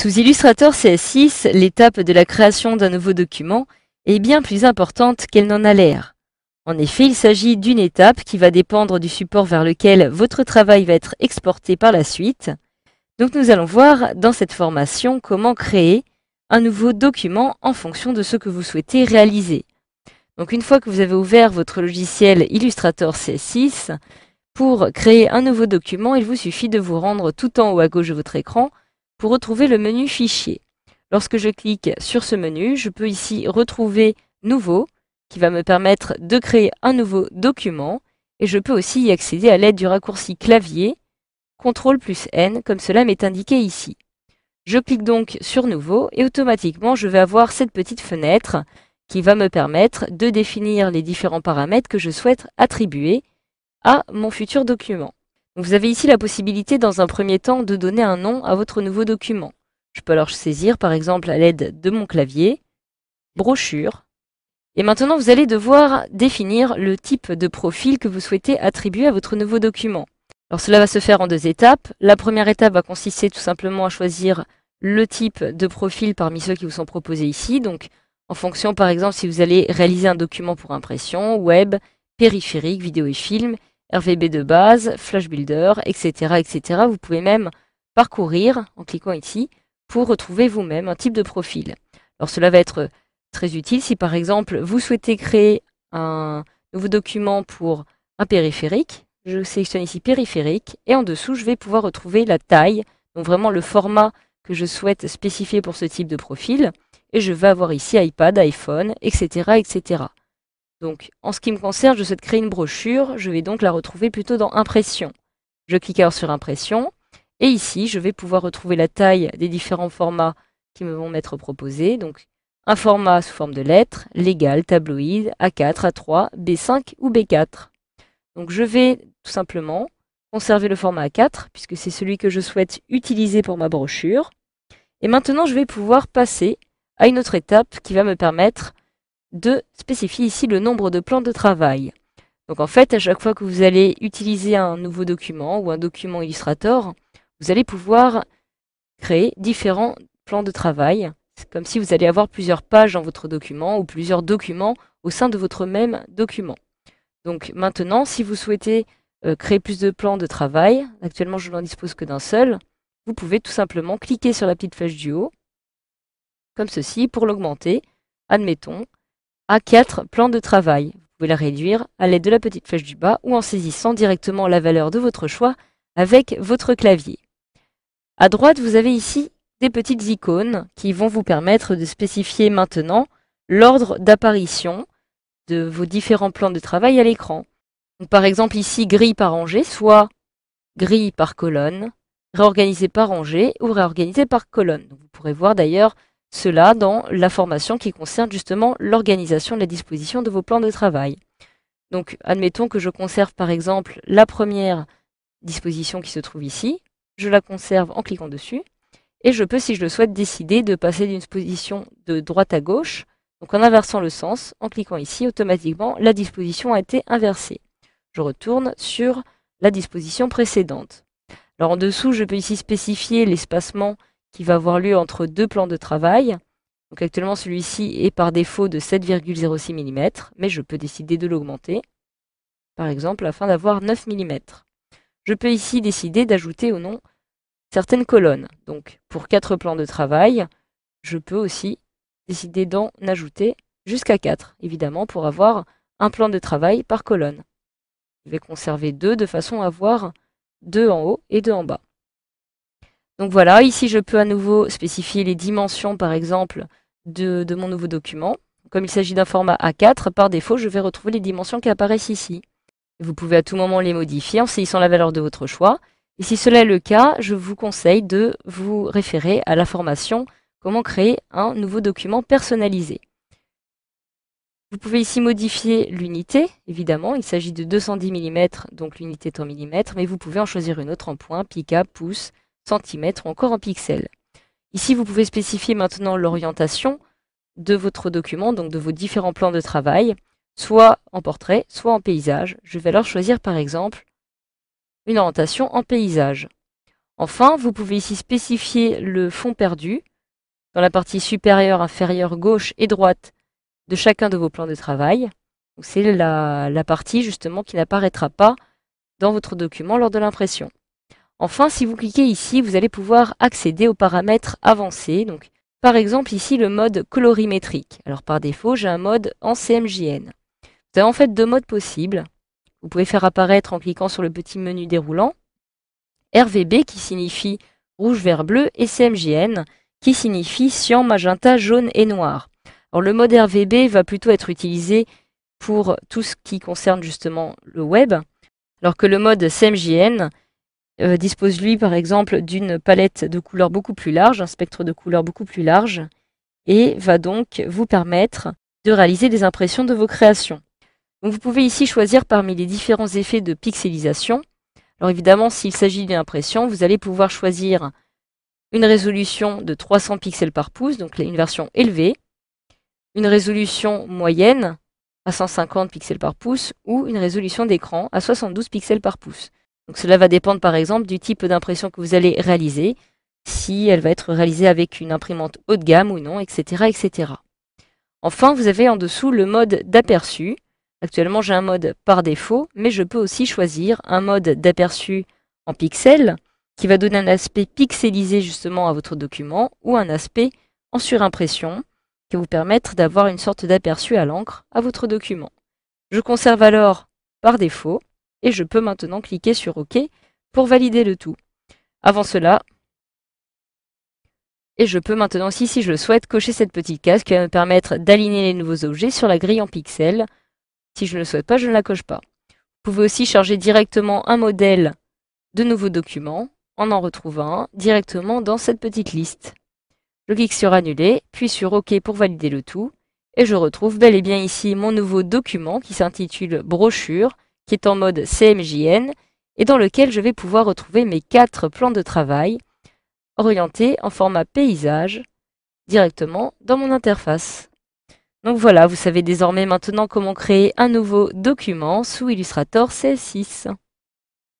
Sous Illustrator CS6, l'étape de la création d'un nouveau document est bien plus importante qu'elle n'en a l'air. En effet, il s'agit d'une étape qui va dépendre du support vers lequel votre travail va être exporté par la suite. Donc nous allons voir dans cette formation comment créer un nouveau document en fonction de ce que vous souhaitez réaliser. Donc une fois que vous avez ouvert votre logiciel Illustrator CS6, pour créer un nouveau document, il vous suffit de vous rendre tout en haut à gauche de votre écran pour retrouver le menu Fichier. Lorsque je clique sur ce menu, je peux ici retrouver Nouveau, qui va me permettre de créer un nouveau document, et je peux aussi y accéder à l'aide du raccourci clavier CTRL+N, comme cela m'est indiqué ici. Je clique donc sur Nouveau, et automatiquement je vais avoir cette petite fenêtre qui va me permettre de définir les différents paramètres que je souhaite attribuer à mon futur document. Donc vous avez ici la possibilité dans un premier temps de donner un nom à votre nouveau document. Je peux alors saisir par exemple à l'aide de mon clavier, brochure. Et maintenant vous allez devoir définir le type de profil que vous souhaitez attribuer à votre nouveau document. Alors cela va se faire en deux étapes. La première étape va consister tout simplement à choisir le type de profil parmi ceux qui vous sont proposés ici. Donc en fonction par exemple si vous allez réaliser un document pour impression, web, périphérique, vidéo et film, RVB de base, Flash Builder, etc., etc. Vous pouvez même parcourir, en cliquant ici, pour retrouver vous-même un type de profil. Alors cela va être très utile si par exemple vous souhaitez créer un nouveau document pour un périphérique. Je sélectionne ici périphérique et en dessous je vais pouvoir retrouver la taille, donc vraiment le format que je souhaite spécifier pour ce type de profil. Et je vais avoir ici iPad, iPhone, etc., etc. Donc, en ce qui me concerne, je souhaite créer une brochure. Je vais donc la retrouver plutôt dans Impression. Je clique alors sur Impression. Et ici, je vais pouvoir retrouver la taille des différents formats qui me vont m'être proposés. Donc, un format sous forme de lettres, légal, tabloïd, A4, A3, B5 ou B4. Donc, je vais tout simplement conserver le format A4, puisque c'est celui que je souhaite utiliser pour ma brochure. Et maintenant, je vais pouvoir passer à une autre étape qui va me permettre de spécifier ici le nombre de plans de travail. Donc en fait, à chaque fois que vous allez utiliser un nouveau document ou un document Illustrator, vous allez pouvoir créer différents plans de travail. C'est comme si vous allez avoir plusieurs pages dans votre document ou plusieurs documents au sein de votre même document. Donc maintenant, si vous souhaitez créer plus de plans de travail, actuellement je n'en dispose que d'un seul, vous pouvez tout simplement cliquer sur la petite flèche du haut, comme ceci, pour l'augmenter. Admettons, à 4 plans de travail. Vous pouvez la réduire à l'aide de la petite flèche du bas ou en saisissant directement la valeur de votre choix avec votre clavier. À droite, vous avez ici des petites icônes qui vont vous permettre de spécifier maintenant l'ordre d'apparition de vos différents plans de travail à l'écran. Par exemple ici, grille par rangée, soit grille par colonne, réorganisé par rangée ou réorganisé par colonne. Donc, vous pourrez voir d'ailleurs cela dans la formation qui concerne justement l'organisation et la disposition de vos plans de travail. Donc, admettons que je conserve par exemple la première disposition qui se trouve ici. Je la conserve en cliquant dessus. Et je peux, si je le souhaite, décider de passer d'une position de droite à gauche. Donc, en inversant le sens, en cliquant ici, automatiquement, la disposition a été inversée. Je retourne sur la disposition précédente. Alors, en dessous, je peux ici spécifier l'espacement qui va avoir lieu entre deux plans de travail. Donc actuellement, celui-ci est par défaut de 7,06 mm, mais je peux décider de l'augmenter, par exemple, afin d'avoir 9 mm. Je peux ici décider d'ajouter ou non certaines colonnes. Donc pour 4 plans de travail, je peux aussi décider d'en ajouter jusqu'à 4, évidemment, pour avoir un plan de travail par colonne. Je vais conserver 2 de façon à avoir 2 en haut et 2 en bas. Donc voilà, ici je peux à nouveau spécifier les dimensions par exemple de mon nouveau document. Comme il s'agit d'un format A4, par défaut je vais retrouver les dimensions qui apparaissent ici. Vous pouvez à tout moment les modifier en saisissant la valeur de votre choix. Et si cela est le cas, je vous conseille de vous référer à la formation Comment créer un nouveau document personnalisé. Vous pouvez ici modifier l'unité, évidemment, il s'agit de 210 mm, donc l'unité est en millimètres, mais vous pouvez en choisir une autre en points, pica, pouces, centimètres ou encore en pixels. Ici, vous pouvez spécifier maintenant l'orientation de votre document, donc de vos différents plans de travail, soit en portrait, soit en paysage. Je vais alors choisir par exemple une orientation en paysage. Enfin, vous pouvez ici spécifier le fond perdu dans la partie supérieure, inférieure, gauche et droite de chacun de vos plans de travail. C'est la partie justement qui n'apparaîtra pas dans votre document lors de l'impression. Enfin, si vous cliquez ici, vous allez pouvoir accéder aux paramètres avancés. Donc, par exemple, ici, le mode colorimétrique. Alors, par défaut, j'ai un mode en CMJN. Vous avez en fait deux modes possibles. Vous pouvez faire apparaître en cliquant sur le petit menu déroulant RVB qui signifie rouge, vert, bleu et CMJN qui signifie cyan, magenta, jaune et noir. Alors, le mode RVB va plutôt être utilisé pour tout ce qui concerne justement le web, alors que le mode CMJN dispose lui par exemple d'une palette de couleurs beaucoup plus large, un spectre de couleurs beaucoup plus large, et va donc vous permettre de réaliser des impressions de vos créations. Donc vous pouvez ici choisir parmi les différents effets de pixelisation. Alors évidemment, s'il s'agit d'une impression, vous allez pouvoir choisir une résolution de 300 pixels par pouce, donc une version élevée, une résolution moyenne à 150 pixels par pouce ou une résolution d'écran à 72 pixels par pouce. Donc cela va dépendre par exemple du type d'impression que vous allez réaliser, si elle va être réalisée avec une imprimante haut de gamme ou non, etc., etc. Enfin, vous avez en dessous le mode d'aperçu. Actuellement, j'ai un mode par défaut, mais je peux aussi choisir un mode d'aperçu en pixels qui va donner un aspect pixelisé justement à votre document ou un aspect en surimpression qui va vous permettre d'avoir une sorte d'aperçu à l'encre à votre document. Je conserve alors par défaut et je peux maintenant cliquer sur OK pour valider le tout. Avant cela, et je peux maintenant aussi, si je le souhaite, cocher cette petite case qui va me permettre d'aligner les nouveaux objets sur la grille en pixels. Si je ne le souhaite pas, je ne la coche pas. Vous pouvez aussi charger directement un modèle de nouveaux documents en retrouvant un directement dans cette petite liste. Je clique sur Annuler, puis sur OK pour valider le tout. Et je retrouve bel et bien ici mon nouveau document qui s'intitule Brochure, qui est en mode CMJN et dans lequel je vais pouvoir retrouver mes 4 plans de travail orientés en format paysage directement dans mon interface. Donc voilà, vous savez désormais maintenant comment créer un nouveau document sous Illustrator CS6.